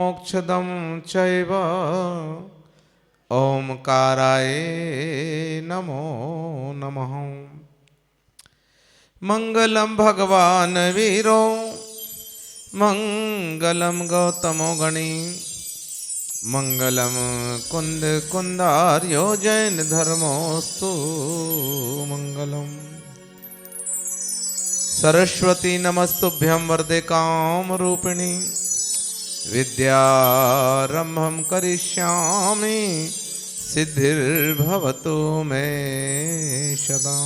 मोक्षदं चैव ओंकाराय नमो नमः। मंगलम भगवान वीरो मंगलम गौतमो गणी मंगलम कुंद कुंदार्यो जैन धर्मोस्तु मंगलम। सरस्वती नमस्तुभ्यं वरदे कामरूपिणी विद्यारंभं करिष्यामि सिद्धिर्भवतु मे सदा।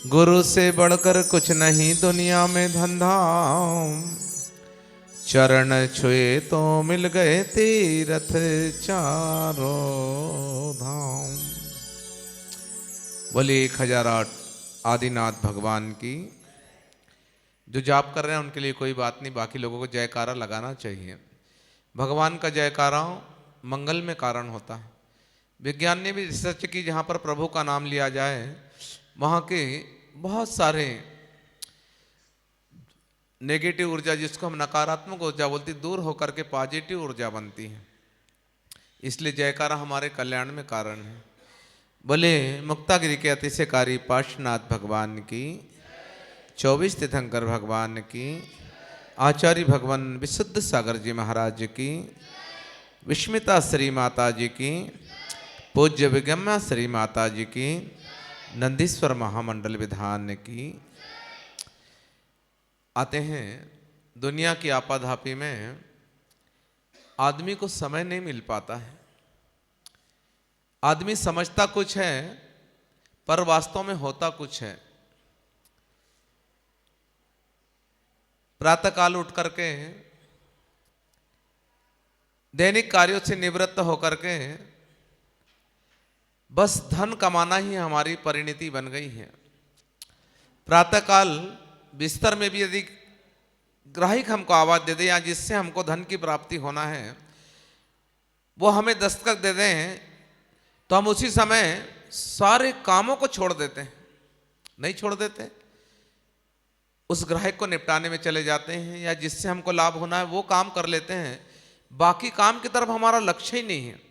गुरु से बढ़कर कुछ नहीं दुनिया में धंधा, चरण छुए तो मिल गए तीरथ चारों धाम। बोलिए 1008 आदिनाथ भगवान की। जो जाप कर रहे हैं उनके लिए कोई बात नहीं, बाकी लोगों को जयकारा लगाना चाहिए। भगवान का जयकारा मंगल में कारण होता है। विज्ञान ने भी रिसर्च की, जहाँ पर प्रभु का नाम लिया जाए वहाँ के बहुत सारे नेगेटिव ऊर्जा, जिसको हम नकारात्मक ऊर्जा बोलती, दूर होकर के पॉजिटिव ऊर्जा बनती है। इसलिए जयकारा हमारे कल्याण में कारण है। बोले मुक्तागिरी के अतिशयकारी पार्श्वनाथ भगवान की, 24 तीर्थंकर भगवान की, आचार्य भगवान विशुद्ध सागर जी महाराज की, विस्मिता श्री माता जी की, पूज्य विगम्या श्री माता जी की, नंदीश्वर महामंडल विधान की। आते हैं, दुनिया की आपाधापी में आदमी को समय नहीं मिल पाता है। आदमी समझता कुछ है पर वास्तव में होता कुछ है। प्रातःकाल उठ करके दैनिक कार्यों से निवृत्त होकर के बस धन कमाना ही हमारी परिणति बन गई है। प्रातःकाल बिस्तर में भी यदि ग्राहक हमको आवाज दे दे या जिससे हमको धन की प्राप्ति होना है, वो हमें दस्तक दे दें तो हम उसी समय सारे कामों को छोड़ देते हैं। नहीं छोड़ देते, उस ग्राहक को निपटाने में चले जाते हैं या जिससे हमको लाभ होना है वो काम कर लेते हैं। बाकी काम की तरफ हमारा लक्ष्य ही नहीं है।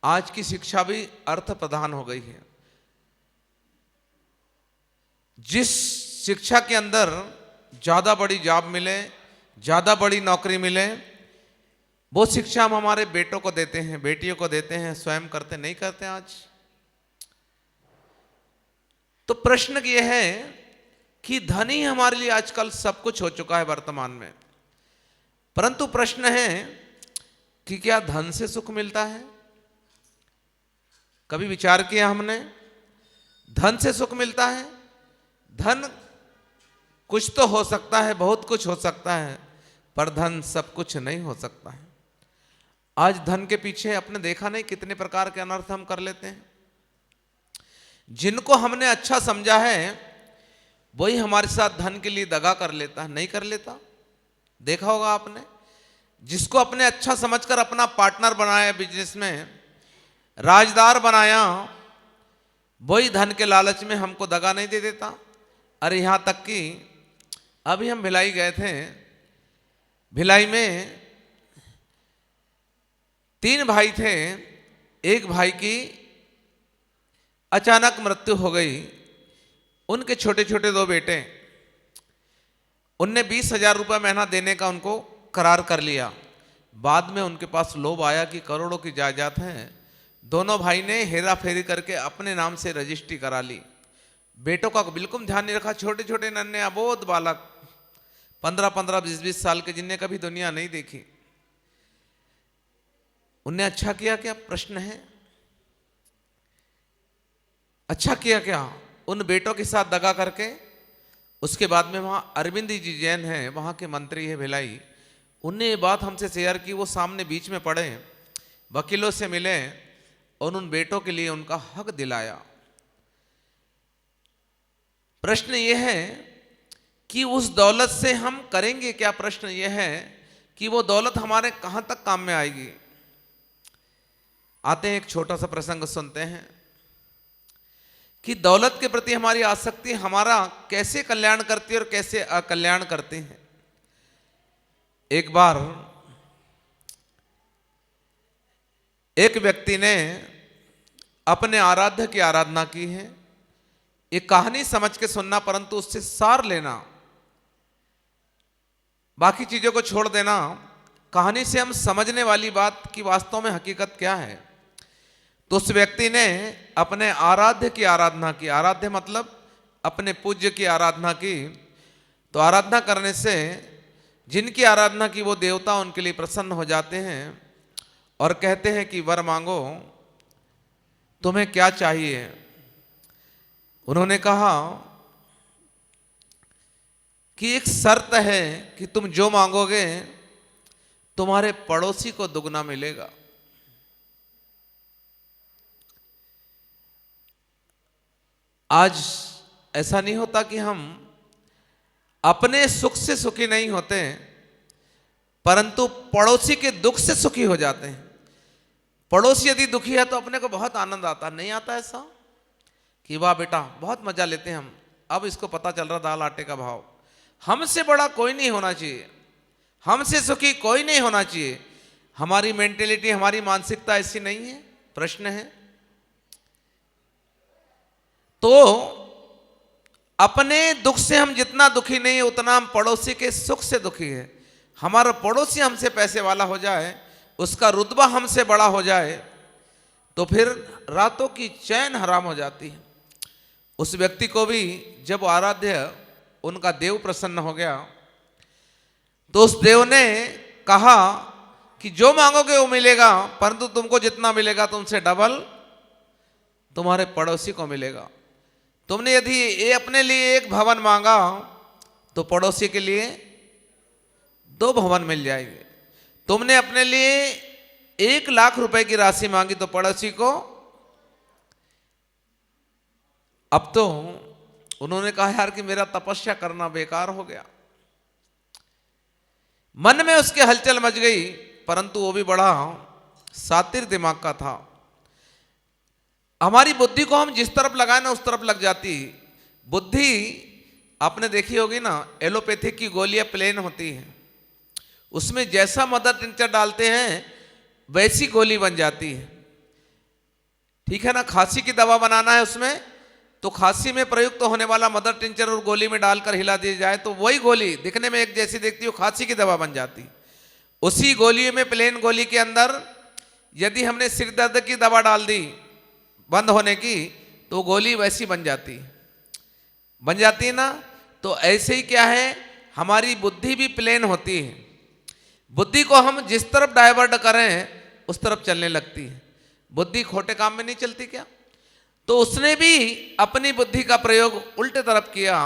आज की शिक्षा भी अर्थ प्रधान हो गई है। जिस शिक्षा के अंदर ज्यादा बड़ी जॉब मिले, ज्यादा बड़ी नौकरी मिले, वो शिक्षा हम हमारे बेटों को देते हैं, बेटियों को देते हैं, स्वयं करते नहीं करते आज। तो प्रश्न ये है कि धन ही हमारे लिए आजकल सब कुछ हो चुका है वर्तमान में। परंतु प्रश्न है कि क्या धन से सुख मिलता है? कभी विचार किया हमने? धन से सुख मिलता है? धन कुछ तो हो सकता है, बहुत कुछ हो सकता है, पर धन सब कुछ नहीं हो सकता है। आज धन के पीछे आपने देखा नहीं कितने प्रकार के अनर्थ हम कर लेते हैं। जिनको हमने अच्छा समझा है वही हमारे साथ धन के लिए दगा कर लेता है। नहीं कर लेता, देखा होगा आपने। जिसको अपने अच्छा समझकर अपना पार्टनर बनाया, बिजनेस में राजदार बनाया, वही धन के लालच में हमको दगा नहीं दे देता। अरे यहां तक कि अभी हम भिलाई गए थे, भिलाई में 3 भाई थे। एक भाई की अचानक मृत्यु हो गई। उनके छोटे छोटे 2 बेटे, उनने 20,000 रुपये महीना देने का उनको करार कर लिया। बाद में उनके पास लोभ आया कि करोड़ों की जायदाद है। दोनों भाई ने हेरा फेरी करके अपने नाम से रजिस्ट्री करा ली। बेटों का बिल्कुल ध्यान नहीं रखा। छोटे छोटे नन्हे अबोध बालक, 15-15, 20-20 साल के, जिनने कभी दुनिया नहीं देखी। उनने अच्छा किया क्या? प्रश्न है। अच्छा किया क्या? उन बेटों के साथ दगा करके। उसके बाद में वहाँ अरविंद जी जैन हैं, वहाँ के मंत्री है भिलाई, उनने ये बात हमसे शेयर की। वो सामने बीच में पड़े, वकीलों से मिले और उन बेटों के लिए उनका हक दिलाया। प्रश्न ये है कि उस दौलत से हम करेंगे क्या? प्रश्न ये है कि वो दौलत हमारे कहाँ तक काम में आएगी। आते हैं, एक छोटा सा प्रसंग सुनते हैं कि दौलत के प्रति हमारी आसक्ति हमारा कैसे कल्याण करती है और कैसे अकल्याण करती है। एक बार एक व्यक्ति ने अपने आराध्य की आराधना की है। एक कहानी समझ के सुनना, परंतु उससे सार लेना, बाकी चीजों को छोड़ देना। कहानी से हम समझने वाली बात की वास्तव में हकीकत क्या है। तो उस व्यक्ति ने अपने आराध्य की आराधना की। आराध्य मतलब अपने पूज्य की आराधना की। तो आराधना करने से जिनकी आराधना की वो देवता उनके लिए प्रसन्न हो जाते हैं और कहते हैं कि वर मांगो, तुम्हें क्या चाहिए। उन्होंने कहा कि एक शर्त है कि तुम जो मांगोगे तुम्हारे पड़ोसी को दुगना मिलेगा। आज ऐसा नहीं होता कि हम अपने सुख से सुखी नहीं होते, परंतु पड़ोसी के दुख से सुखी हो जाते हैं। पड़ोसी यदि दुखी है तो अपने को बहुत आनंद आता, नहीं आता ऐसा कि वाह बेटा बहुत मजा लेते हैं हम, अब इसको पता चल रहा दाल आटे का भाव। हमसे बड़ा कोई नहीं होना चाहिए, हमसे सुखी कोई नहीं होना चाहिए। हमारी मेंटेलिटी, हमारी मानसिकता ऐसी नहीं है। प्रश्न है तो अपने दुख से हम जितना दुखी नहीं है उतना हम पड़ोसी के सुख से दुखी है। हमारा पड़ोसी हमसे पैसे वाला हो जाए, उसका रुतबा हमसे बड़ा हो जाए, तो फिर रातों की चैन हराम हो जाती है। उस व्यक्ति को भी जब आराध्य उनका देव प्रसन्न हो गया तो उस देव ने कहा कि जो मांगोगे वो मिलेगा, परंतु तुमको जितना मिलेगा तुमसे डबल तुम्हारे पड़ोसी को मिलेगा। तुमने यदि ये अपने लिए एक भवन मांगा तो पड़ोसी के लिए 2 भवन मिल जाएंगे। तुमने अपने लिए 1 लाख रुपए की राशि मांगी तो पड़ोसी को। अब तो उन्होंने कहा यार कि मेरा तपस्या करना बेकार हो गया। मन में उसके हलचल मच गई, परंतु वो भी बड़ा सातिर दिमाग का था। हमारी बुद्धि को हम जिस तरफ लगाए ना उस तरफ लग जाती। बुद्धि आपने देखी होगी ना, एलोपैथिक की गोलियां प्लेन होती हैं, उसमें जैसा मदर टिंचर डालते हैं वैसी गोली बन जाती है। ठीक है ना, खांसी की दवा बनाना है उसमें तो खांसी में प्रयुक्त होने वाला मदर टिंचर और गोली में डालकर हिला दी जाए तो वही गोली दिखने में एक जैसी दिखती है, खांसी की दवा बन जाती। उसी गोली में, प्लेन गोली के अंदर यदि हमने सिर दर्द की दवा डाल दी बंद होने की तो गोली वैसी बन जाती है ना। तो ऐसे ही क्या है, हमारी बुद्धि भी प्लेन होती है। बुद्धि को हम जिस तरफ डाइवर्ट करें उस तरफ चलने लगती है। बुद्धि खोटे काम में नहीं चलती क्या। तो उसने भी अपनी बुद्धि का प्रयोग उल्टे तरफ किया।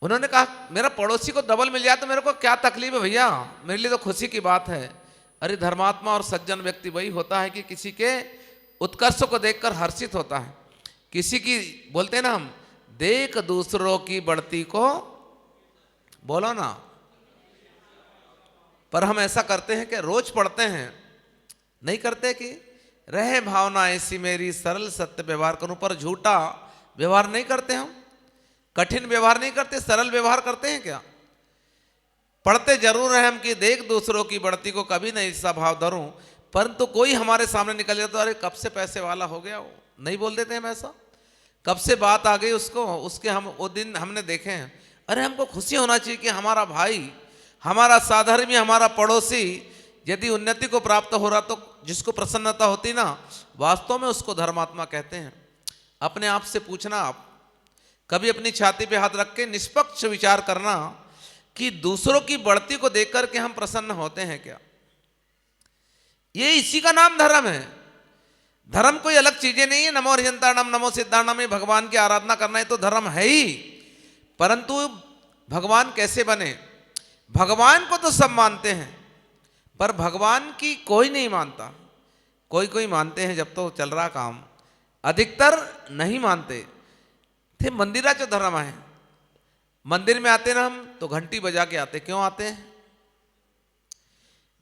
उन्होंने कहा मेरा पड़ोसी को डबल मिल जाए तो मेरे को क्या तकलीफ है भैया, मेरे लिए तो खुशी की बात है। अरे धर्मात्मा और सज्जन व्यक्ति वही होता है कि किसी के उत्कर्ष को देखकर हर्षित होता है। किसी की, बोलते हैं ना हम, देख दूसरों की बढ़ती को, बोलो ना। पर हम ऐसा करते हैं कि रोज पढ़ते हैं, नहीं करते कि रहे भावना ऐसी मेरी सरल सत्य व्यवहार करूं, पर झूठा व्यवहार नहीं करते। हम कठिन व्यवहार नहीं करते, सरल व्यवहार करते हैं क्या। पढ़ते जरूर है हम कि देख दूसरों की बढ़ती को कभी नहीं ऐसा भाव धरूं, परंतु कोई हमारे सामने निकल जाता है, अरे कब से पैसे वाला हो गया वो, नहीं बोल देते हम ऐसा। कब से बात आ गई उसको, उसके हम वो दिन हमने देखे हैं। अरे हमको खुशी होना चाहिए कि हमारा भाई, हमारा साधर्मी, हमारा पड़ोसी यदि उन्नति को प्राप्त हो रहा तो जिसको प्रसन्नता होती ना, वास्तव में उसको धर्मात्मा कहते हैं। अपने आप से पूछना, आप कभी अपनी छाती पे हाथ रख के निष्पक्ष विचार करना कि दूसरों की बढ़ती को देख करके हम प्रसन्न होते हैं क्या। ये इसी का नाम धर्म है। धर्म कोई अलग चीजें नहीं है। नमो हरिहंताणम नमो सिद्धाणम में भगवान की आराधना करना है तो धर्म है ही, परंतु भगवान कैसे बने। भगवान को तो सब मानते हैं पर भगवान की कोई नहीं मानता। कोई कोई मानते हैं जब तो चल रहा काम, अधिकतर नहीं मानते थे। मंदिराचा धर्म है। मंदिर में आते ना हम तो घंटी बजा के आते। क्यों आते हैं?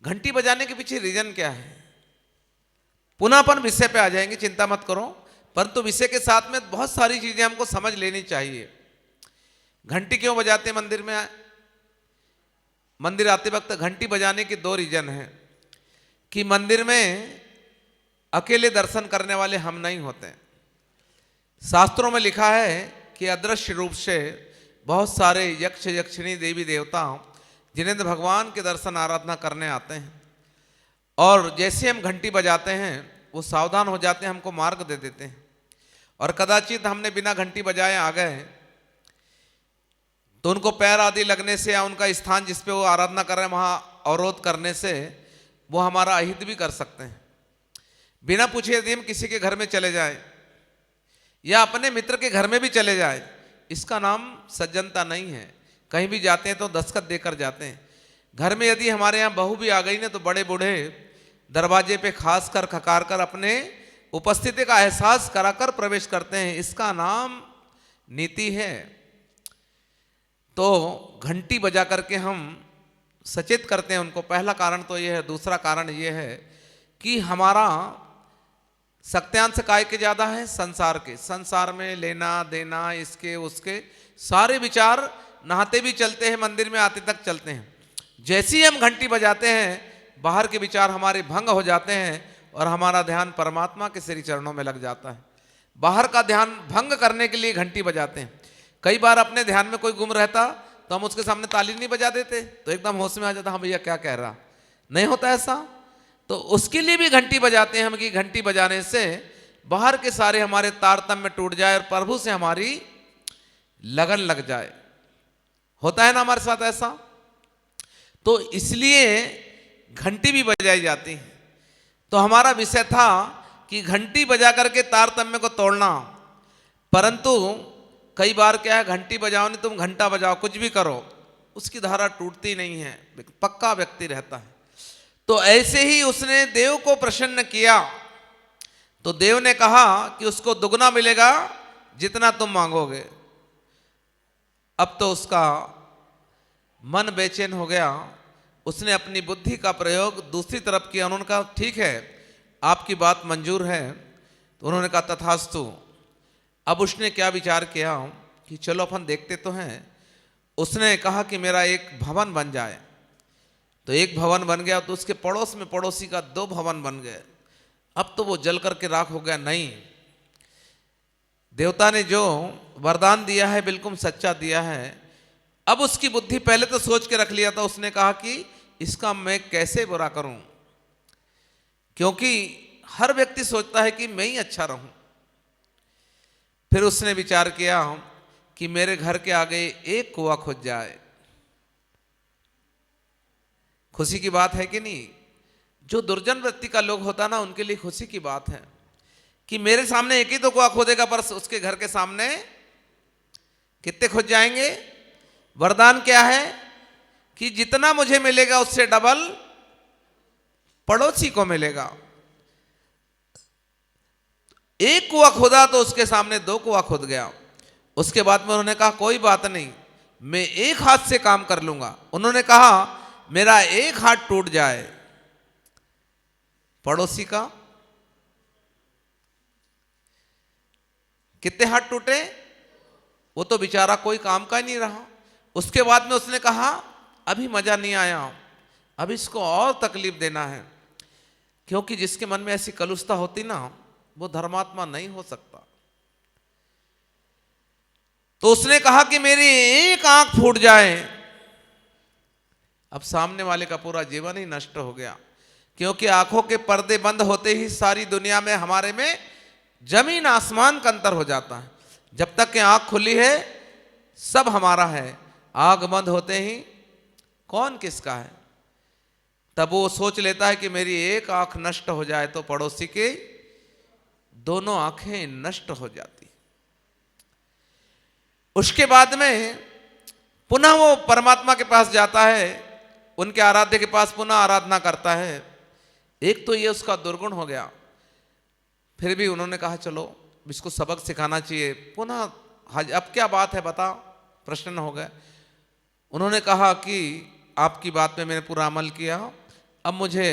घंटी बजाने के पीछे रीजन क्या है? पुनः अपन विषय पे आ जाएंगे, चिंता मत करो, परंतु विषय के साथ में बहुत सारी चीजें हमको समझ लेनी चाहिए। घंटी क्यों बजाते हैं मंदिर में? मंदिर आते वक्त घंटी बजाने के दो रीजन हैं कि मंदिर में अकेले दर्शन करने वाले हम नहीं होते। शास्त्रों में लिखा है कि अदृश्य रूप से बहुत सारे यक्ष यक्षिणी देवी देवता जिन्हें भगवान के दर्शन आराधना करने आते हैं, और जैसे हम घंटी बजाते हैं वो सावधान हो जाते हैं, हमको मार्ग दे देते हैं। और कदाचित हमने बिना घंटी बजाए आ गए तो उनको पैर आदि लगने से या उनका स्थान जिस पे वो आराधना कर रहे हैं वहाँ अवरोध करने से वो हमारा अहित भी कर सकते हैं। बिना पूछे यदि हम किसी के घर में चले जाएं या अपने मित्र के घर में भी चले जाएं, इसका नाम सज्जनता नहीं है। कहीं भी जाते हैं तो दस्तखत देकर जाते हैं। घर में यदि हमारे यहाँ बहू भी आ गई ना तो बड़े बूढ़े दरवाजे पे खास कर खकार कर अपने उपस्थिति का एहसास कराकर प्रवेश करते हैं। इसका नाम नीति है। तो घंटी बजा करके हम सचेत करते हैं उनको। पहला कारण तो यह है। दूसरा कारण यह है कि हमारा सत्यांश काय के ज्यादा है संसार के। संसार में लेना देना इसके उसके सारे विचार नहाते भी चलते हैं, मंदिर में आते तक चलते हैं। जैसे ही हम घंटी बजाते हैं बाहर के विचार हमारे भंग हो जाते हैं और हमारा ध्यान परमात्मा के श्री चरणों में लग जाता है। बाहर का ध्यान भंग करने के लिए घंटी बजाते हैं। कई बार अपने ध्यान में कोई गुम रहता तो हम उसके सामने ताली नहीं बजा देते तो एकदम होश में आ जाता, हाँ भैया क्या कह रहा, नहीं होता ऐसा। तो उसके लिए भी घंटी बजाते हैं हम कि घंटी बजाने से बाहर के सारे हमारे तारतम्य टूट जाए और प्रभु से हमारी लगन लग जाए। होता है ना हमारे साथ ऐसा। तो इसलिए घंटी भी बजाई जाती है। तो हमारा विषय था कि घंटी बजा करके तारतम्य को तोड़ना। परंतु कई बार क्या है, घंटी बजाओ नहीं तुम घंटा बजाओ कुछ भी करो, उसकी धारा टूटती नहीं है, पक्का व्यक्ति रहता है। तो ऐसे ही उसने देव को प्रसन्न किया तो देव ने कहा कि उसको दुगना मिलेगा जितना तुम मांगोगे। अब तो उसका मन बेचैन हो गया। उसने अपनी बुद्धि का प्रयोग दूसरी तरफ किया। उन्होंने कहा ठीक है आपकी बात मंजूर है। तो उन्होंने कहा तथास्तु। अब उसने क्या विचार किया कि चलो अपन देखते तो हैं। उसने कहा कि मेरा एक भवन बन जाए। तो एक भवन बन गया तो उसके पड़ोस में पड़ोसी का 2 भवन बन गए। अब तो वो जल करके राख हो गया। नहीं, देवता ने जो वरदान दिया है बिल्कुल सच्चा दिया है। अब उसकी बुद्धि पहले तो सोच के रख लिया था। उसने कहा कि इसका मैं कैसे बुरा करूं, क्योंकि हर व्यक्ति सोचता है कि मैं ही अच्छा रहूं। फिर उसने विचार किया कि मेरे घर के आगे एक कुआं खुद जाए। खुशी की बात है कि नहीं। जो दुर्जन वृत्ति का लोग होता ना उनके लिए खुशी की बात है कि मेरे सामने एक ही तो कुआं खोदेगा, पर उसके घर के सामने कितने खुद जाएंगे। वरदान क्या है कि जितना मुझे मिलेगा उससे डबल पड़ोसी को मिलेगा। एक कुआं खोदा तो उसके सामने 2 कुआं खुद गया। उसके बाद में उन्होंने कहा कोई बात नहीं, मैं एक हाथ से काम कर लूंगा। उन्होंने कहा मेरा एक हाथ टूट जाए, पड़ोसी का कितने हाथ टूटे, वो तो बेचारा कोई काम का ही नहीं रहा। उसके बाद में उसने कहा अभी मजा नहीं आया, अब इसको और तकलीफ देना है, क्योंकि जिसके मन में ऐसी कलुषता होती ना वो धर्मात्मा नहीं हो सकता। तो उसने कहा कि मेरी एक आंख फूट जाए। अब सामने वाले का पूरा जीवन ही नष्ट हो गया, क्योंकि आंखों के पर्दे बंद होते ही सारी दुनिया में हमारे में जमीन आसमान का अंतर हो जाता है। जब तक कि आंख खुली है सब हमारा है, आंख बंद होते ही कौन किसका है। तब वो सोच लेता है कि मेरी एक आंख नष्ट हो जाए तो पड़ोसी की दोनों आंखें नष्ट हो जाती। उसके बाद में पुनः वो परमात्मा के पास जाता है, उनके आराध्य के पास पुनः आराधना करता है। एक तो ये उसका दुर्गुण हो गया। फिर भी उन्होंने कहा चलो इसको सबक सिखाना चाहिए। पुनः अब क्या बात है बता, प्रश्न हो गए। उन्होंने कहा कि आपकी बात पे मैंने पूरा अमल किया, अब मुझे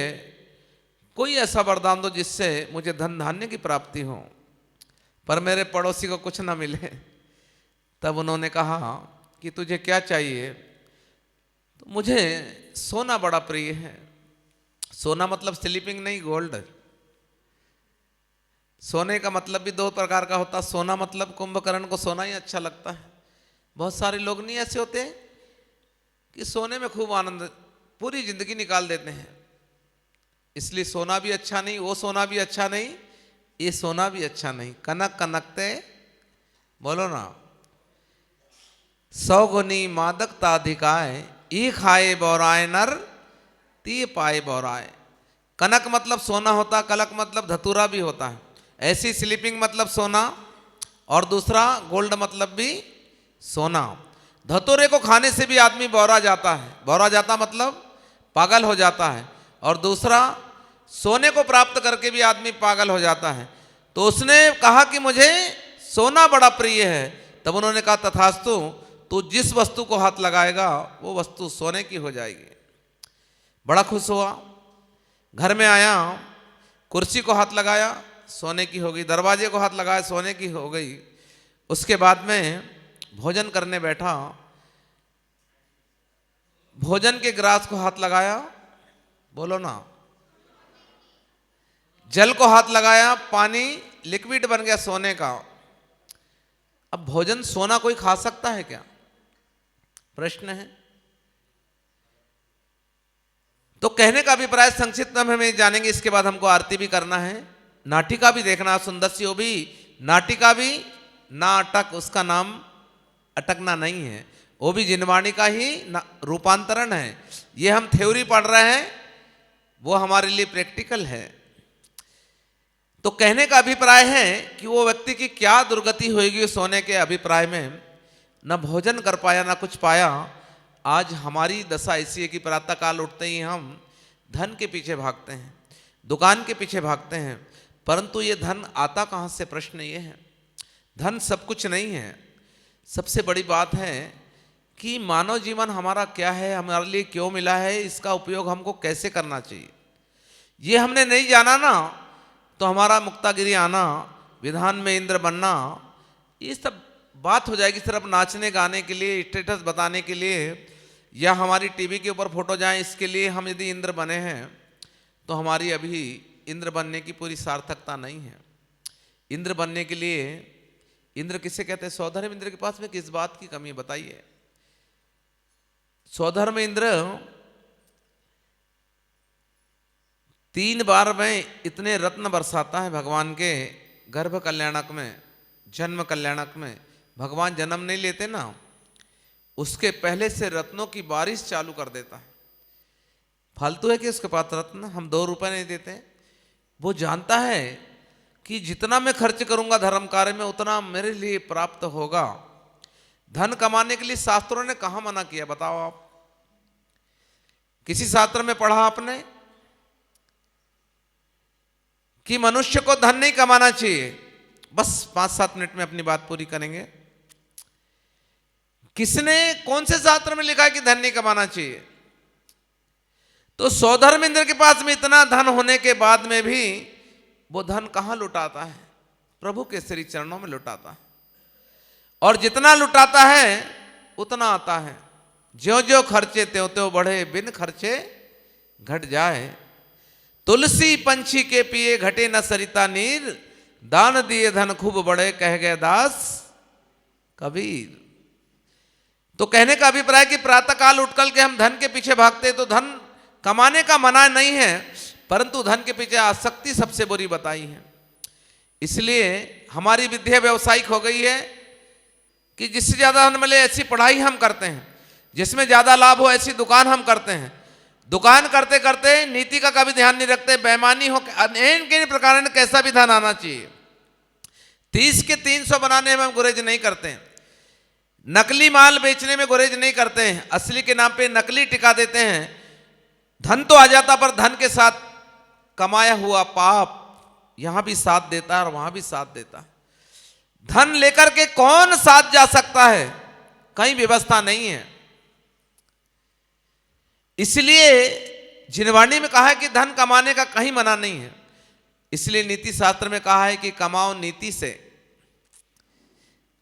कोई ऐसा वरदान दो जिससे मुझे धन धान्य की प्राप्ति हो, पर मेरे पड़ोसी को कुछ ना मिले। तब उन्होंने कहा कि तुझे क्या चाहिए। तो मुझे सोना बड़ा प्रिय है। सोना मतलब स्लीपिंग नहीं, गोल्ड। सोने का मतलब भी दो प्रकार का होता है। सोना मतलब कुंभकर्ण को सोना ही अच्छा लगता है। बहुत सारे लोग नहीं ऐसे होते कि सोने में खूब आनंद पूरी जिंदगी निकाल देते हैं। इसलिए सोना भी अच्छा नहीं, वो सोना भी अच्छा नहीं, ये सोना भी अच्छा नहीं। कनक कनकते, बोलो ना, 100 गुनी मादकता अधिकाय, ई खाए बौराए नर, ती पाए बौराए। कनक मतलब सोना होता, कलक मतलब धतूरा भी होता है। ऐसी स्लीपिंग मतलब सोना, और दूसरा गोल्ड मतलब भी सोना। धतूरे को खाने से भी आदमी बौरा जाता है, बौरा जाता मतलब पागल हो जाता है। और दूसरा सोने को प्राप्त करके भी आदमी पागल हो जाता है। तो उसने कहा कि मुझे सोना बड़ा प्रिय है। तब उन्होंने कहा तथास्तु, तू जिस वस्तु को हाथ लगाएगा वो वस्तु सोने की हो जाएगी। बड़ा खुश हुआ, घर में आया, कुर्सी को हाथ लगाया, सोने की हो गई। दरवाजे को हाथ लगाया, सोने की हो गई। उसके बाद में भोजन करने बैठा, भोजन के ग्रास को हाथ लगाया, बोलो ना, जल को हाथ लगाया, पानी लिक्विड बन गया सोने का। अब भोजन सोना कोई खा सकता है क्या? प्रश्न है। तो कहने का अभिप्राय संक्षिप्त में हमें जानेंगे। इसके बाद हमको आरती भी करना है, नाटिका भी देखना सुंदर सी। वो भी नाटिका भी नाटक, उसका नाम अटकना नहीं है, वो भी जिनवाणी का ही रूपांतरण है। ये हम थ्योरी पढ़ रहे हैं, वो हमारे लिए प्रैक्टिकल है। तो कहने का अभिप्राय है कि वो व्यक्ति की क्या दुर्गति होगी सोने के अभिप्राय में, न भोजन कर पाया न कुछ पाया। आज हमारी दशा ऐसी है कि प्रातःकाल उठते ही हम धन के पीछे भागते हैं, दुकान के पीछे भागते हैं, परंतु ये धन आता कहाँ से? प्रश्न ये है। धन सब कुछ नहीं है। सबसे बड़ी बात है कि मानव जीवन हमारा क्या है, हमारे लिए क्यों मिला है, इसका उपयोग हमको कैसे करना चाहिए। ये हमने नहीं जाना ना, तो हमारा मुक्तागिरी आना, विधान में इंद्र बनना, ये सब बात हो जाएगी सिर्फ नाचने गाने के लिए, स्टेटस बताने के लिए, या हमारी टीवी के ऊपर फोटो जाए इसके लिए। हम यदि इंद्र बने हैं तो हमारी अभी इंद्र बनने की पूरी सार्थकता नहीं है। इंद्र बनने के लिए, इंद्र किसे कहते हैं? सौधर्म इंद्र के पास में किस बात की कमी बताइए? सौधर्म इंद्र 3 बार में इतने रत्न बरसाता है भगवान के गर्भ कल्याणक में, जन्म कल्याणक में। भगवान जन्म नहीं लेते ना, उसके पहले से रत्नों की बारिश चालू कर देता है। फालतू है कि उसके पास रत्न, हम 2 रुपए नहीं देते। वो जानता है कि जितना मैं खर्च करूंगा धर्म कार्य में उतना मेरे लिए प्राप्त होगा। धन कमाने के लिए शास्त्रों ने कहां मना किया बताओ आप? किसी शास्त्र में पढ़ा आपने कि मनुष्य को धन नहीं कमाना चाहिए? बस 5-7 मिनट में अपनी बात पूरी करेंगे। किसने, कौन से शास्त्र में लिखा है कि धन नहीं कमाना चाहिए? तो सौधर्म इंद्र के पास में इतना धन होने के बाद में भी वो धन कहां लुटाता है? प्रभु के श्री चरणों में लुटाता है। और जितना लुटाता है उतना आता है। ज्यों ज्यों खर्चे त्यों त्यों बढ़े, बिन खर्चे घट जाए। तुलसी पंछी के पिए घटे न सरिता नीर, दान दिए धन खूब बढ़े, कह गए दास कबीर। तो कहने का अभिप्राय कि प्रातःकाल उठकर के हम धन के पीछे भागते, तो धन कमाने का मना नहीं है, परंतु धन के पीछे आसक्ति सबसे बुरी बताई है। इसलिए हमारी विद्या व्यवसायिक हो गई है कि जिससे ज्यादा धन मिले ऐसी पढ़ाई हम करते हैं, जिसमें ज्यादा लाभ हो ऐसी दुकान हम करते हैं। दुकान करते करते नीति का कभी ध्यान नहीं रखते, बेईमानी हो के प्रकार कैसा भी धन आना चाहिए। 30 के 300 बनाने में हम गुरेज नहीं करते हैं, नकली माल बेचने में गुरेज नहीं करते हैं, असली के नाम पे नकली टिका देते हैं। धन तो आ जाता, पर धन के साथ कमाया हुआ पाप यहां भी साथ देता है और वहां भी साथ देता है। धन लेकर के कौन साथ जा सकता है? कहीं व्यवस्था नहीं है। इसलिए जिनवाणी में कहा है कि धन कमाने का कहीं मना नहीं है। इसलिए नीति शास्त्र में कहा है कि कमाओ नीति से,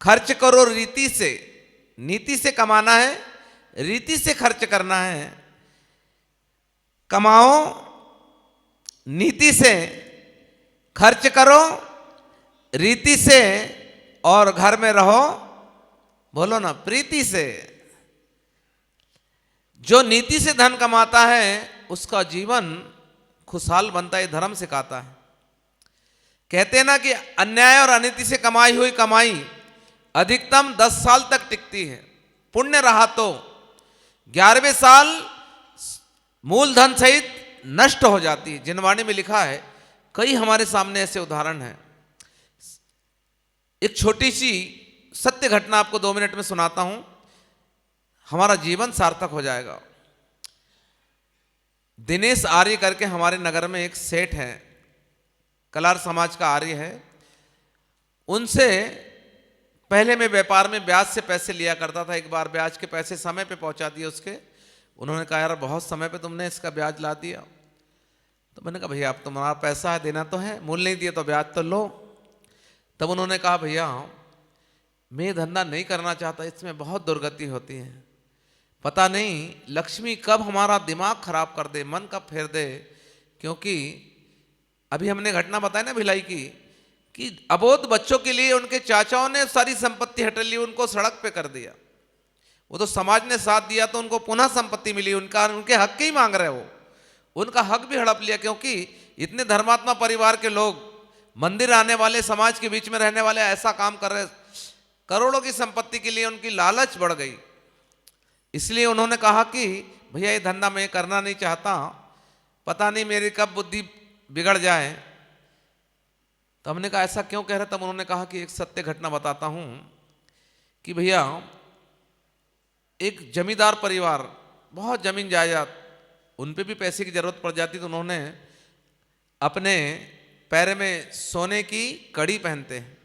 खर्च करो रीति से। नीति से कमाना है, रीति से खर्च करना है। कमाओ, नीति से खर्च करो, रीति से, और घर में रहो, बोलो ना, प्रीति से। जो नीति से धन कमाता है उसका जीवन खुशहाल बनता है, धर्म सिखाता है। कहते हैं ना कि अन्याय और अनीति से कमाई हुई कमाई अधिकतम 10 साल तक टिकती है, पुण्य रहा तो 11वें साल मूलधन सहित नष्ट हो जाती है। जिनवाणी में लिखा है, कई हमारे सामने ऐसे उदाहरण हैं। एक छोटी सी सत्य घटना आपको 2 मिनट में सुनाता हूं, हमारा जीवन सार्थक हो जाएगा। दिनेश आर्य करके हमारे नगर में एक सेठ है, कलार समाज का आर्य है। उनसे पहले मैं व्यापार में ब्याज से पैसे लिया करता था। एक बार ब्याज के पैसे समय पे पहुंचा दिए उसके। उन्होंने कहा, यार बहुत समय पे तुमने इसका ब्याज ला दिया। तो मैंने कहा, भैया अब तुम्हारा पैसा है, देना तो है, मूल नहीं दिया तो ब्याज तो लो। तब उन्होंने कहा, भैया मैं धंधा नहीं करना चाहता, इसमें बहुत दुर्गति होती है, पता नहीं लक्ष्मी कब हमारा दिमाग खराब कर दे, मन कब फेर दे। क्योंकि अभी हमने घटना बताई ना भिलाई की, कि अबोध बच्चों के लिए उनके चाचाओं ने सारी संपत्ति हट ली, उनको सड़क पे कर दिया। वो तो समाज ने साथ दिया तो उनको पुनः संपत्ति मिली, उनके हक ही मांग रहे हो, उनका हक भी हड़प लिया। क्योंकि इतने धर्मात्मा परिवार के लोग, मंदिर आने वाले, समाज के बीच में रहने वाले ऐसा काम कर रहे, करोड़ों की संपत्ति के लिए उनकी लालच बढ़ गई। इसलिए उन्होंने कहा कि भैया ये धंधा मैं करना नहीं चाहता, पता नहीं मेरी कब बुद्धि बिगड़ जाए। तो हमने कहा, ऐसा क्यों कह रहे? तब उन्होंने कहा कि एक सत्य घटना बताता हूं कि भैया एक जमींदार परिवार, बहुत जमीन जायदाद, उन पे भी पैसे की जरूरत पड़ जाती, तो उन्होंने अपने पैर में सोने की कड़ी पहनते हैं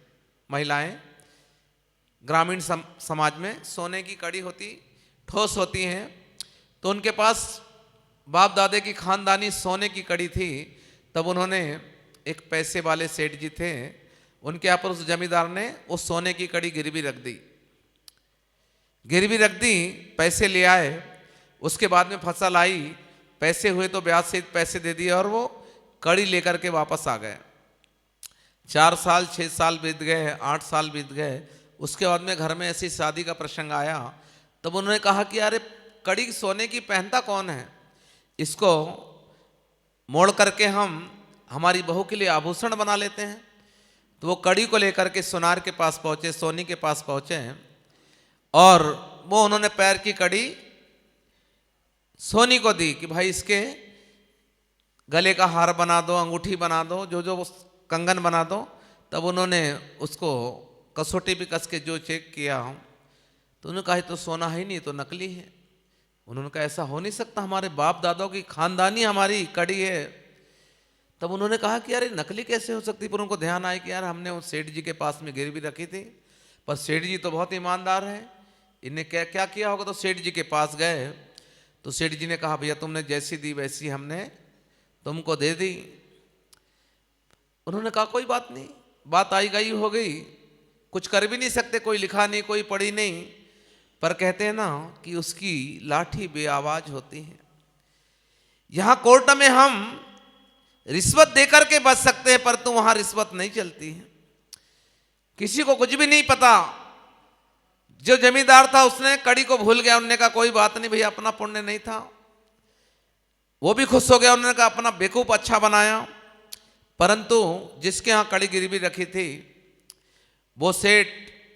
महिलाएं। ग्रामीण समाज में सोने की कड़ी होती, ठोस होती हैं। तो उनके पास बाप दादे की खानदानी सोने की कड़ी थी। तब उन्होंने, एक पैसे वाले सेठ जी थे, उनके यहाँ पर उस जमींदार ने उस सोने की कड़ी गिरवी रख दी। गिरवी रख दी, पैसे ले आए। उसके बाद में फसल आई, पैसे हुए तो ब्याज सहित पैसे दे दिए और वो कड़ी लेकर के वापस आ गए। 4 साल 6 साल बीत गए, 8 साल बीत गए। उसके बाद में घर में ऐसी शादी का प्रसंग आया। तब उन्होंने कहा कि अरे कड़ी सोने की पहनता कौन है, इसको मोड़ करके हम हमारी बहू के लिए आभूषण बना लेते हैं। तो वो कड़ी को लेकर के सुनार के पास पहुंचे, सोनी के पास पहुंचे, और वो उन्होंने पैर की कड़ी सोनी को दी कि भाई इसके गले का हार बना दो, अंगूठी बना दो, जो कंगन बना दो। तब उन्होंने उसको कसौटी पे कस के जो चेक किया, तो उन्होंने कहा तो सोना है ही नहीं, तो नकली है। उन्होंने कहा ऐसा हो नहीं सकता, हमारे बाप दादाओं की खानदानी हमारी कड़ी है। तब उन्होंने कहा कि यार नकली कैसे हो सकती। पर उनको ध्यान आया कि यार हमने उस सेठ जी के पास में गिरवी रखी थी, पर सेठ जी तो बहुत ईमानदार है, इन्हें क्या क्या किया होगा। तो सेठ जी के पास गए, तो सेठ जी ने कहा भैया तुमने जैसी दी वैसी हमने तुमको दे दी। उन्होंने कहा कोई बात नहीं, बात आई गई हो गई, कुछ कर भी नहीं सकते, कोई लिखा नहीं, कोई पढ़ी नहीं। पर कहते हैं ना कि उसकी लाठी बेआवाज होती है। यहां कोर्ट में हम रिश्वत देकर के बच सकते हैं, पर तुम वहां रिश्वत नहीं चलती है। किसी को कुछ भी नहीं पता। जो जमींदार था उसने कड़ी को भूल गया, उन्होंने कहा कोई बात नहीं भैया, अपना पुण्य नहीं था। वो भी खुश हो गया, उन्होंने कहा अपना बेवकूफ अच्छा बनाया। परंतु जिसके यहां कड़ी गिरवी रखी थी, वो सेठ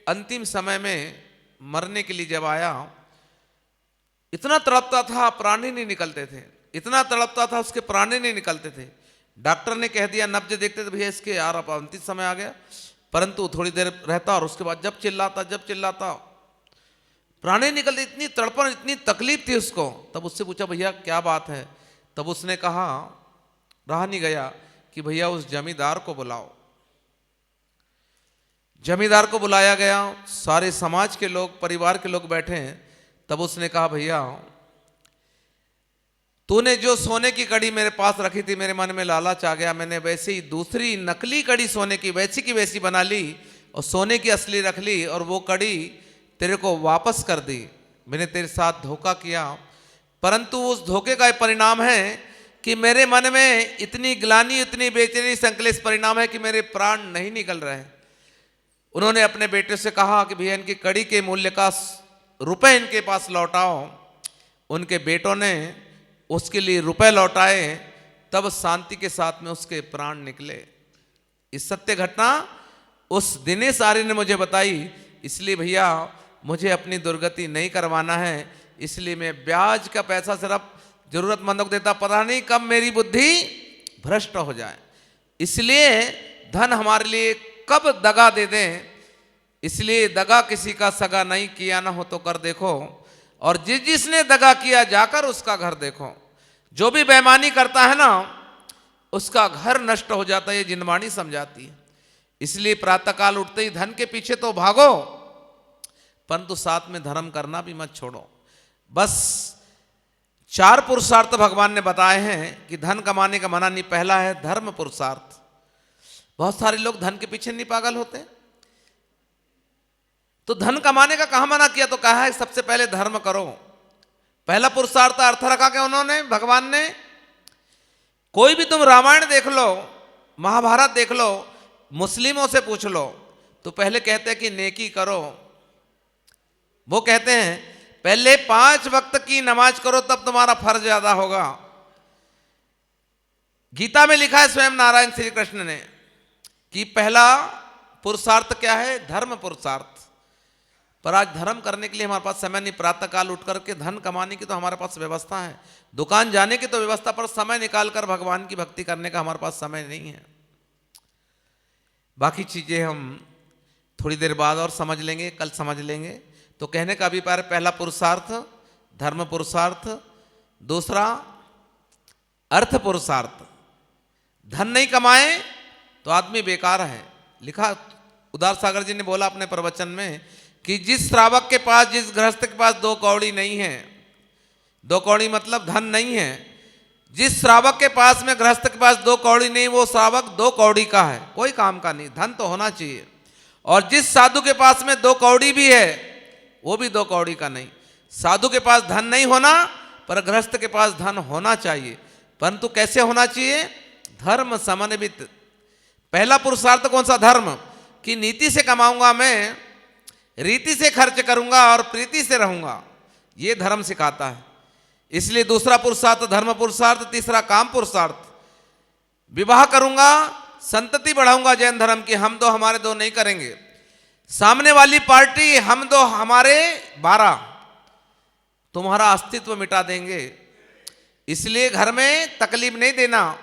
अंतिम समय में मरने के लिए जब आया, इतना तड़पता था, प्राणी नहीं निकलते थे, इतना तड़पता था, उसके प्राणी नहीं निकलते थे। डॉक्टर ने कह दिया, नब्ज देखते थे भैया इसके यार अब अंतिम समय आ गया। परंतु थोड़ी देर रहता और उसके बाद जब चिल्लाता प्राणी निकलते, इतनी तड़पन, इतनी तकलीफ थी उसको। तब उससे पूछा भैया क्या बात है। तब उसने कहा, रहा नहीं गया कि भैया उस जमींदार को बुलाओ। जमींदार को बुलाया गया, सारे समाज के लोग, परिवार के लोग बैठे हैं। तब उसने कहा भैया तूने जो सोने की कड़ी मेरे पास रखी थी, मेरे मन में लालच आ गया, मैंने वैसे ही दूसरी नकली कड़ी सोने की वैसी की वैसी बना ली और सोने की असली रख ली, और वो कड़ी तेरे को वापस कर दी। मैंने तेरे साथ धोखा किया, परंतु उस धोखे का परिणाम है कि मेरे मन में इतनी ग्लानि, इतनी बेचैनी, संकलेश परिणाम है कि मेरे प्राण नहीं निकल रहे हैं। उन्होंने अपने बेटे से कहा कि भैया इनकी कड़ी के मूल्य का रुपए इनके पास लौटाओ। उनके बेटों ने उसके लिए रुपए लौटाए, तब शांति के साथ में उसके प्राण निकले। इस सत्य घटना उस दिनेश आर्य ने मुझे बताई। इसलिए भैया मुझे अपनी दुर्गति नहीं करवाना है, इसलिए मैं ब्याज का पैसा सिर्फ जरूरतमंदों को देता, पता नहीं कब मेरी बुद्धि भ्रष्ट हो जाए। इसलिए धन हमारे लिए कब दगा दे दें, इसलिए दगा किसी का सगा नहीं, किया ना हो तो कर देखो, और जिसने दगा किया जाकर उसका घर देखो। जो भी बेईमानी करता है ना उसका घर नष्ट हो जाता है, ये जिनवाणी समझाती है। इसलिए प्रातःकाल उठते ही धन के पीछे तो भागो, परंतु साथ में धर्म करना भी मत छोड़ो। बस 4 पुरुषार्थ भगवान ने बताए हैं कि धन कमाने का मना नहीं। पहला है धर्म पुरुषार्थ। बहुत सारे लोग धन के पीछे नहीं पागल होते, तो धन कमाने का कहां मना किया, तो कहा है सबसे पहले धर्म करो। पहला पुरुषार्थ अर्थ रखा क्या उन्होंने, भगवान ने। कोई भी तुम रामायण देख लो, महाभारत देख लो, मुस्लिमों से पूछ लो, तो पहले कहते हैं कि नेकी करो। वो कहते हैं पहले 5 वक्त की नमाज करो, तब तुम्हारा फर्ज ज्यादा होगा। गीता में लिखा है स्वयं नारायण श्री कृष्ण ने कि पहला पुरुषार्थ क्या है, धर्म पुरुषार्थ। पर आज धर्म करने के लिए हमारे पास समय नहीं। प्रातःकाल उठ करके धन कमाने की तो हमारे पास व्यवस्था है, दुकान जाने की तो व्यवस्था, पर समय निकालकर भगवान की भक्ति करने का हमारे पास समय नहीं है। बाकी चीजें हम थोड़ी देर बाद और समझ लेंगे, कल समझ लेंगे। तो कहने का अभिप्राय, पहला पुरुषार्थ धर्म पुरुषार्थ, दूसरा अर्थ पुरुषार्थ। धन नहीं कमाए तो आदमी बेकार है। लिखा उदार सागर जी ने बोला अपने प्रवचन में कि जिस श्रावक के पास, जिस गृहस्थ के पास 2 कौड़ी नहीं है, 2 कौड़ी मतलब धन नहीं है, जिस श्रावक के पास में, गृहस्थ के पास 2 कौड़ी नहीं, वो श्रावक 2 कौड़ी का है, कोई काम का नहीं। धन तो होना चाहिए। और जिस साधु के पास में 2 कौड़ी भी है, वो भी 2 कौड़ी का नहीं। साधु के पास धन नहीं होना, पर गृहस्थ के पास धन होना चाहिए, परंतु कैसे होना चाहिए, धर्म समन्वित। पहला पुरुषार्थ कौन सा, धर्म, कि नीति से कमाऊंगा मैं, रीति से खर्च करूंगा और प्रीति से रहूंगा, ये धर्म सिखाता है। इसलिए दूसरा पुरुषार्थ धर्म पुरुषार्थ, तीसरा काम पुरुषार्थ। विवाह करूंगा, संतति बढ़ाऊंगा जैन धर्म की, हम 2 हमारे 2 नहीं करेंगे। सामने वाली पार्टी हम 2 हमारे 12, तुम्हारा अस्तित्व मिटा देंगे। इसलिए घर में तकलीफ नहीं देना।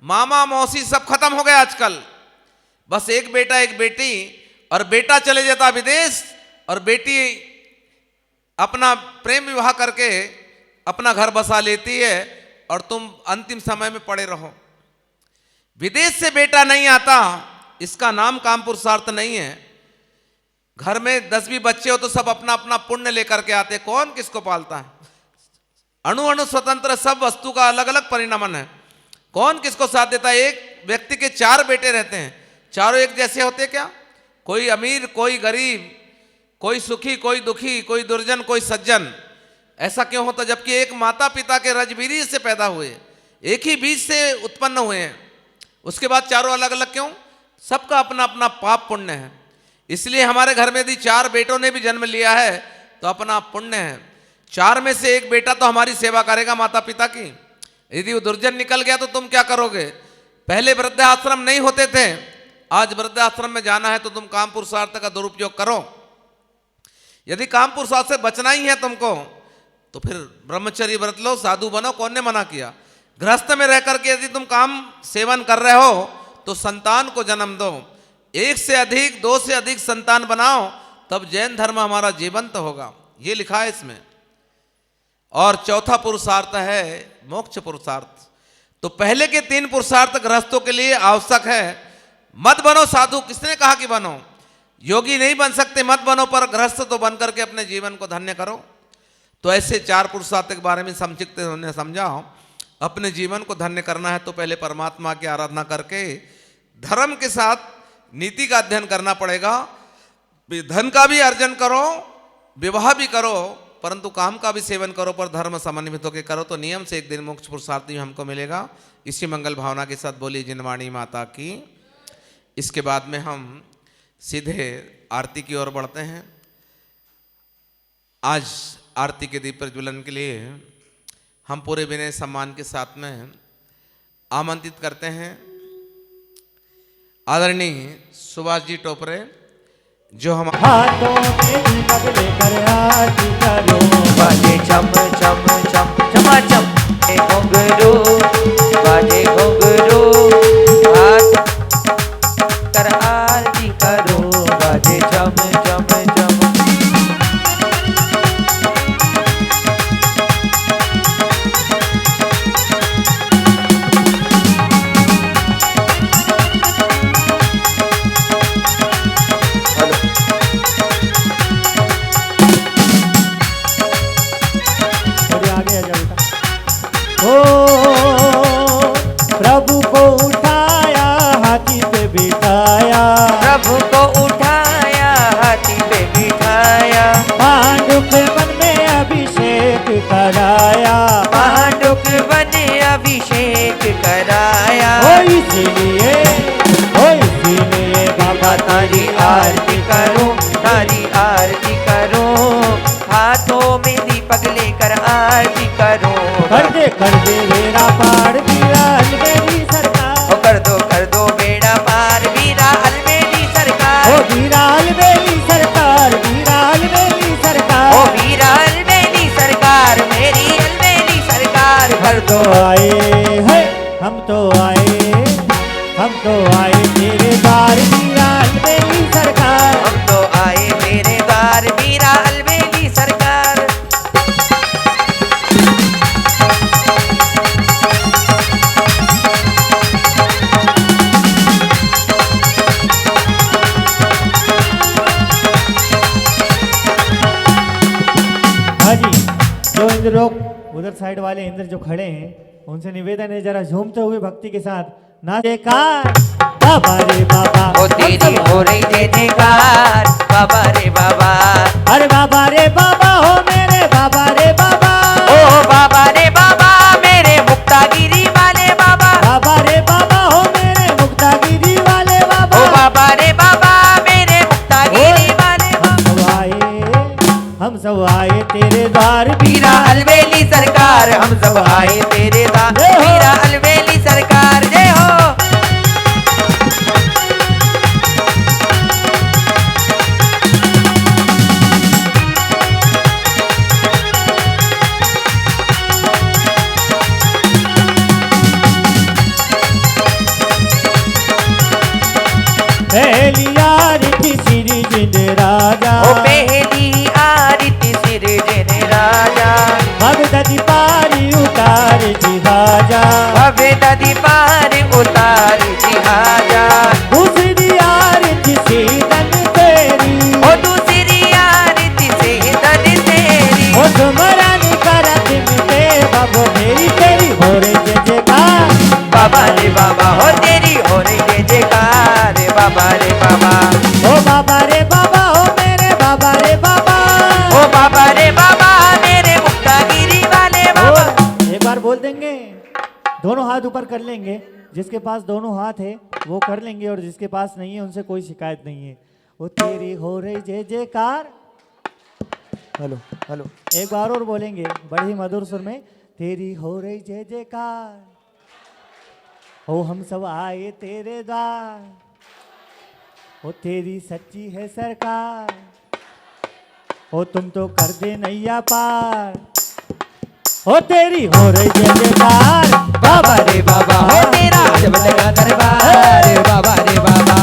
मामा मौसी सब खत्म हो गए आजकल, बस एक बेटा एक बेटी, और बेटा चले जाता विदेश और बेटी अपना प्रेम विवाह करके अपना घर बसा लेती है, और तुम अंतिम समय में पड़े रहो। विदेश से बेटा नहीं आता, इसका नाम काम पुरुषार्थ नहीं है। घर में 10 भी बच्चे हो तो सब अपना अपना पुण्य लेकर के आते, कौन किसको पालता है। अणु अणु स्वतंत्र, सब वस्तु का अलग अलग परिणमन है, कौन किसको साथ देता है। एक व्यक्ति के 4 बेटे रहते हैं, चारों एक जैसे होते क्या, कोई अमीर कोई गरीब, कोई सुखी कोई दुखी, कोई दुर्जन कोई सज्जन। ऐसा क्यों होता, जबकि एक माता पिता के रजबीरी से पैदा हुए, एक ही बीज से उत्पन्न हुए हैं, उसके बाद चारों अलग अलग क्यों, सबका अपना अपना पाप पुण्य है। इसलिए हमारे घर में यदि 4 बेटों ने भी जन्म लिया है तो अपना पुण्य है। 4 में से एक बेटा तो हमारी सेवा करेगा माता पिता की। यदि वो दुर्जन निकल गया तो तुम क्या करोगे। पहले वृद्धाश्रम नहीं होते थे, आज वृद्धाश्रम में जाना है तो तुम काम पुरुषार्थ का दुरुपयोग करो। यदि काम पुरुषार्थ से बचना ही है तुमको तो फिर ब्रह्मचर्य व्रत लो, साधु बनो, कौन ने मना किया। गृहस्थ में रह करके यदि तुम काम सेवन कर रहे हो तो संतान को जन्म दो, 1 से अधिक 2 से अधिक संतान बनाओ, तब जैन धर्म हमारा जीवंत होगा, ये लिखा है इसमें। और चौथा पुरुषार्थ है मोक्ष पुरुषार्थ। तो पहले के 3 पुरुषार्थ गृहस्थों के लिए आवश्यक है। मत बनो साधु, किसने कहा कि बनो, योगी नहीं बन सकते, मत बनो, पर गृहस्थ तो बन करके अपने जीवन को धन्य करो। तो ऐसे 4 पुरुषार्थ के बारे में संक्षिप्त उन्हें समझाओ। अपने जीवन को धन्य करना है तो पहले परमात्मा की आराधना करके धर्म के साथ नीति का अध्ययन करना पड़ेगा। धन का भी अर्जन करो, विवाह भी करो, परंतु काम का भी सेवन करो, पर धर्म समन्वित होकर करो, तो नियम से एक दिन मोक्ष पुरुषार्थ हमको मिलेगा। इसी मंगल भावना के साथ बोली जिनवाणी माता की। इसके बाद में हम सीधे आरती की ओर बढ़ते हैं। आज आरती के दीप प्रज्वलन के लिए हम पूरे विनय सम्मान के साथ में आमंत्रित करते हैं आदरणीय सुभाष जी टोपरे, जो हम हाथों में दीपक लेकर आरती करो। बाजे चम चम चम चमा चम घुंघरू, बाजे घुंघरू, हाथ कर आरती करो। बाजे चम चम चम। प्रभु को उठाया हाथी पे बिठाया, प्रभु को उठाया हाथी पे बिठाया, पांडु के मन में अभिषेक कराया, पांडु के बने अभिषेक कराया। इसीलिए बाबा तारी आरती करो, तारी आरती करो, हाथों में दीपक लेकर आरती करो। कर दे मेरा पार वीरा अलबेली सरकार, कर दो बेड़ा पार वीरा अलबेली सरकार। ओ वीरा अलबेली सरकार, वीरा अलबेली सरकार, ओ वीरा अलबेली सरकार, मेरी अलबेली सरकार। कर दो आए है, हम तो आए तेरे द्वार वीरा अलबेली सरकार। हम तो आए मेरे द्वार वीरा अलबेली सरकार। हाँ जी, जो इंद्र लोग उधर साइड वाले इंद्र जो खड़े हैं, उनसे निवेदन है जरा झूमते हुए भक्ति के साथ ना जयकार बाबा रे बाबा। ओ तेरी हो रही जय जयकार बाबा रे बाबा। अरे बाबा रे बाबा हो मेरे बाबा रे बाबा। ओ बाबा रे बाबा मेरे मुक्तागिरी वाले बाबा। बाबा रे बाबा हो मेरे मुक्तागिरी वाले बाबा। ओ बाबा रे बाबा मेरे मुक्तागिरी वाले बाबा। हम सब आए तेरे द्वार वीरा अलबेली सरकार, हम सब आए तेरे द्वार वीरा अलबेली सरकार। जय हो। पहली आरती श्री जिंद राजा। ओ पहली आरती सिर जिन राजा। भगदति पारी उतार जिहाजा। भवे ददी पार उतार जिहाजा। दूसरी आरती सीतन तेरी। ओ दूसरी आरती से ददी तेरी। ओ तुमरन करत मिटे बाबो मेरी तेरी हो रे जय जयकार। बाबा रे बाबा हो तेरी हो रही जय जयकार बाबा रे बाबा। ओ बाबा रे बाबा हो मेरे बाबा रे बाबा। ओ बाबा रे बाबा मेरे मुक्तागिरी वाले बाबा। एक बार बोल देंगे, दोनों हाथ ऊपर कर लेंगे। जिसके पास दोनों हाथ है वो कर लेंगे, और जिसके पास नहीं है उनसे कोई शिकायत नहीं है। वो तेरी हो रही जय जयकार। हेलो हेलो, एक बार और बोलेंगे बड़ी मधुर सुर में, तेरी हो रही जय जयकार। हो हम सब आए तेरे द्वार, हो तेरी सच्ची है सरकार। हो तुम तो कर दे नैया पार। हो तेरी हो रही जय जयकार बाबा रे बाबा हो तेरा जब लगा दरबार बाबा रे बाबा।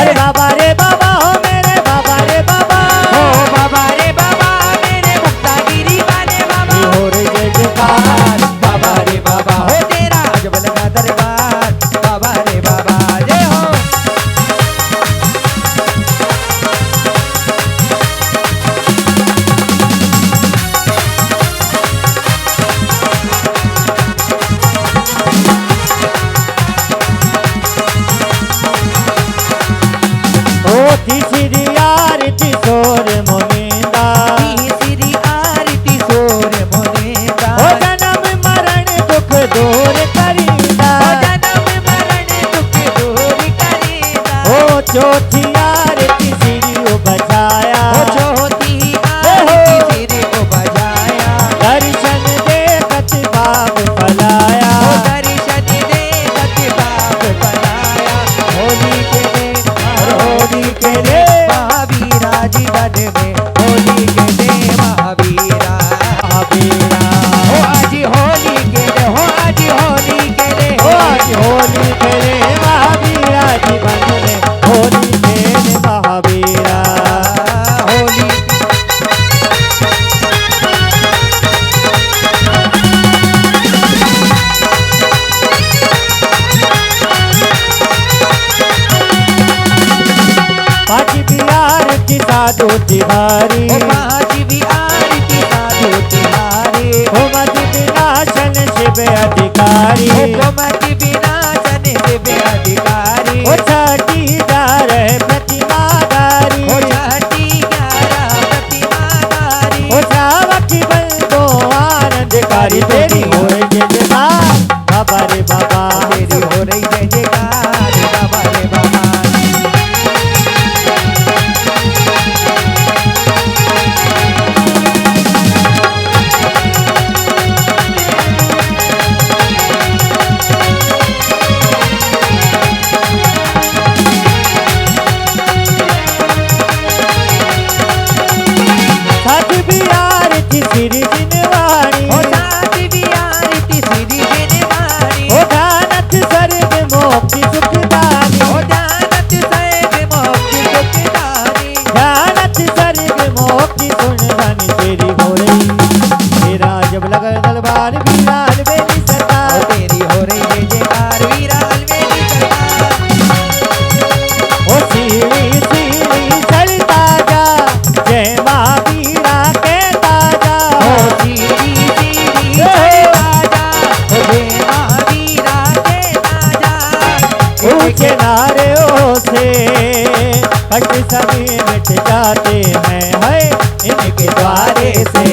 अरे बाबा रे बाबा हो मेरे बाबा रे बाबा। ओ बाबा रे बाबा मेरे मुक्तागिरी वाले बाबा। हो रही जय जयकार बाबा रे बाबा हो तेरा जब लगा दरबार बाबा रे बाबा। जय हो। साधु तिहारी ओ पांचवी आरती साधु तिहारी गोमति विनाशन शिव अधिकारी गोमति विनाशन शिव अधिकारी ओ छठी 11 प्रतिमाधारी ओ छठी 11 प्रतिमाधारी ओ श्रावक बंदो आनंदकारी तेरी हो रही जय जयकार बाबा रे बाबा तेरी हो रही जय जयकार बाबा रे बाबा साथ भी आरती श्री जिनवाणी ओ सातवी आरती श्री जिनवाणी ओ ध्यानथ सर्व मोक्ति सुखदानी ओ ध्यानथ सर्व मोक्ति सुखदानी ध्यानथ सर्व मोक्ति सुनवानी तेरी हो रही तेरा जब लगा दरबार विराल बेली ओ सरकार तेरी हो रही जय जयकार वीराल मेरी सरकार ओ सीढ़ी सीढ़ी चलता जा जय माँ वीरा कहता जा ओ सीढ़ी सीढ़ी चढ़ता जा ओ जय महावीरा कहता जा ऊंचे नारों से कष्ट सभी मिट जाते हैं है इनके द्वारे से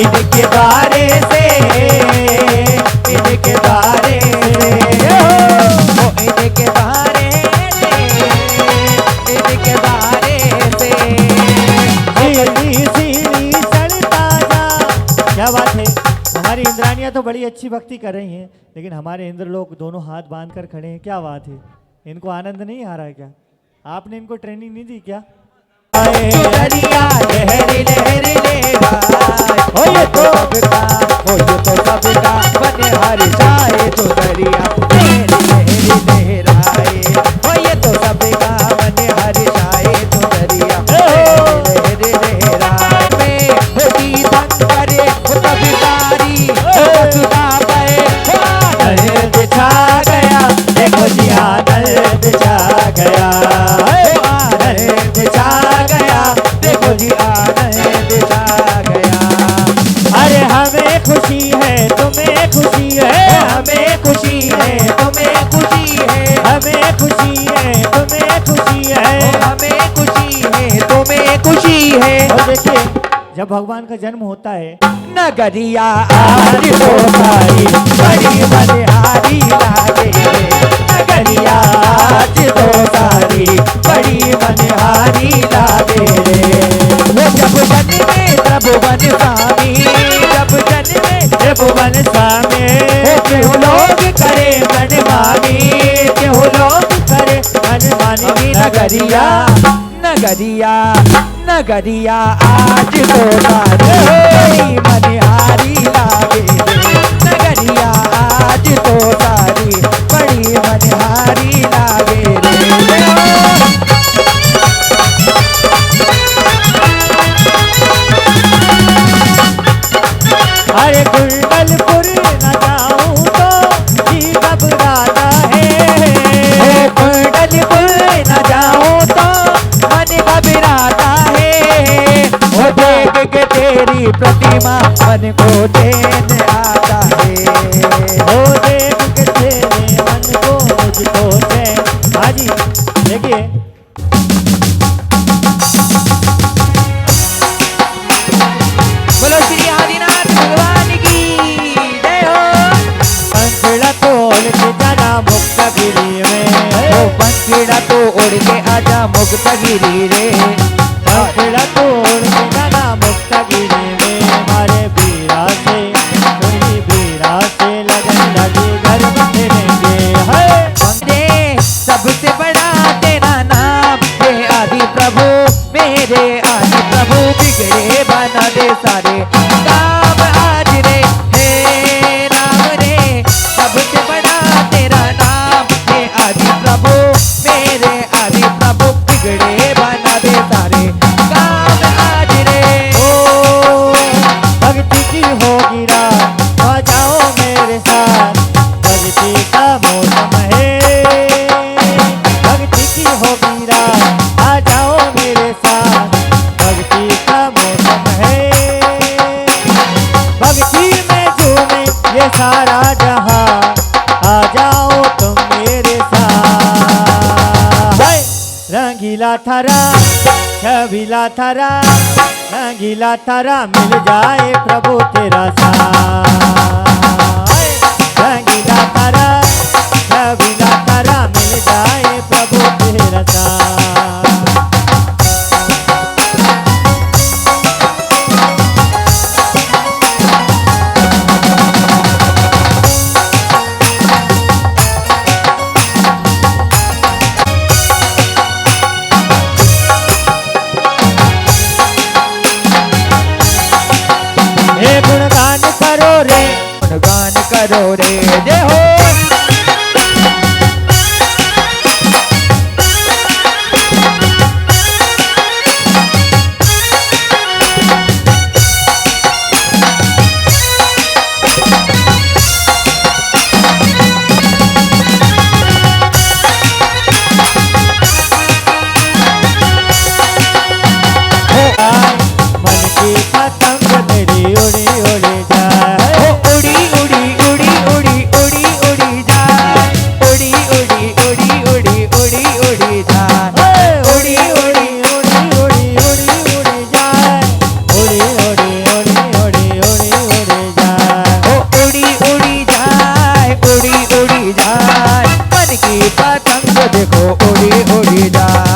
इनके द्वारे से इनके द्वारे से ओ इनके बारे से इनके बारे से सीढ़ी सीढ़ी चढ़ता जा क्या बात है हमारी इंद्रानियां तो बड़ी अच्छी भक्ति कर रही हैं लेकिन हमारे इंद्र लोग दोनों हाथ बांध कर खड़े हैं क्या बात है इनको आनंद नहीं आ रहा है क्या आपने इनको ट्रेनिंग नहीं दी क्या दरिया लहरी लहरी ले ओ ये तो सबका ओ ये तो सबका बने हर जाए तो दरिया लहरी लहरी लहराए ओ ये तो सबका बने हर जाए तो दरिया लहरी लहराए में होती बंद करे वो कभी तारी वो सुधा पाए वो आनंद छा गया देखो जी आनंद छा गया आनंद छा गया देखो जी आनंद छा गया अरे हमें खुशी है तुम्हें खुशी है हमें खुशी है तुम्हें खुशी है हमें खुशी है तुम्हें खुशी है हमें खुशी है तुम्हें खुशी है और देखिए जब भगवान का जन्म होता है नगरिया आज तो सारी बड़ी बलिहारी लागे नगरिया आज तो सारी बड़ी बलिहारी लागे वो जब जन्मे त्रिभुवन स्वामी जब जन्मे त्रिभुवन स्वामी वो क्यों लोग करे मनमानी क्यों लोग करे मनमानी नगरिया नगरिया नगरिया आज तो सारी मनिहारी लागे नगरिया आज तो सारी बड़ी मनिहारी लागे अरे कुंडलपुर न जाऊं तो जी घबराता है कुंडलपुर न जाऊं तो मन घबराता है वो देख के तेरी प्रतिमा मन को चैन आता है ओ देख के तेरे मन को मुझको चैन हाँ जी देखिए बोलो श्री आदिनाथ भगवान की जय हो पंखड़ा तोड़ के जाना मुक्तगिरी में ओ पंखीड़ा तो उड़ के आजा मुक्तगिरी रे पंखड़ा तोड़ के जाना मुक्तगिरी में हमारे वीरा से कोई वीरा से लगन लगी घर बसेंगे है वंदे सबसे बड़ा तेरा नाम हे आदि प्रभु मेरे आदि प्रभु बिगड़े बना दे सारे काम आज रे हे राम रे सबसे बड़ा तेरा नाम हे आदि प्रभु मेरे आदि प्रभु बिगड़े बना जहां आ जाओ तुम मेरे साथ। हाय! रंगीला थारा छबीला थारा रंगीला थारा मिल जाए प्रभु तेरा साथ। हाय! रंगीला थारा छबीला थारा मिल जाए प्रभु तेरा साथ। हे गुणगान करो रे गुणगान करो रे जय हो। मन की पतंग तेरी उड़ी उड़ी जाए। ओ उड़ी उड़ी उड़ी उड़ी उड़ी उड़ी जाए, उड़ी उड़ी उड़ी उड़ी उड़ी उड़ी जाए, उड़ी उड़ी उड़ी उड़ी उड़ी उड़ी जाए। उड़ी उड़ी उड़ी उड़ी उड़ी उड़ी जाए। ओ उड़ी उड़ी जाए, उड़ी उड़ी जाए, मन की पतंग देखो उड़ी उड़ी जाए।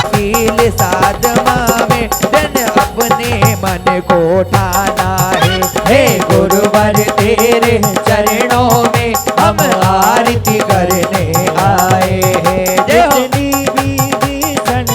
शील साधमा में जन अपने मन को ठाना है। हे गुरुवर तेरे चरणों में हम आरती करने आए हैं। जय हो। कितनी भी भीषण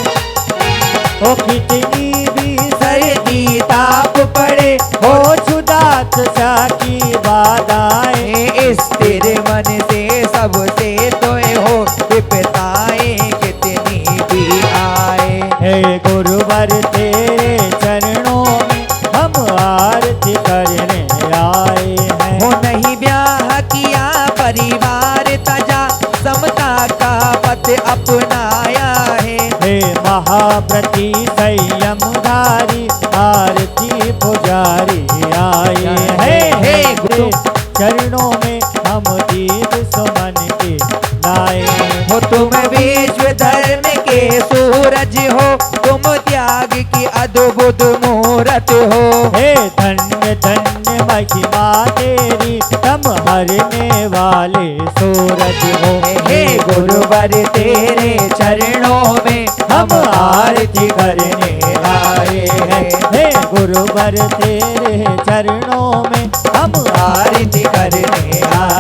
ओ कितनी भी सर्दी ताप पड़े हो हो छुदात सा की बाधाएं। इस तेरे मन से सबसे तोए हो विपताएं कितनी भी आए। हे गुरुवर तेरे चरणों में हम आरती करने आए हैं। हो नहीं ब्याह किया परिवार तजा, समता का पथ अपनाया है। हे महाव्रती संयमधारी आरती पुजारी आए हैं। हे गुरु चरणों में हम दीप सुमन के लाए। हो तुम विश्व धर्म के सूरज हो, तुम त्याग की अद्भुत मूरत हो। हे धन्य धन्य महिमा तेरी तम हरने वाले सूरज हो। हे गुरुवर तेरे चरणों में हम आरती करने आए हैं। हे गुरुवर तेरे चरणों में हम आरती करने आए।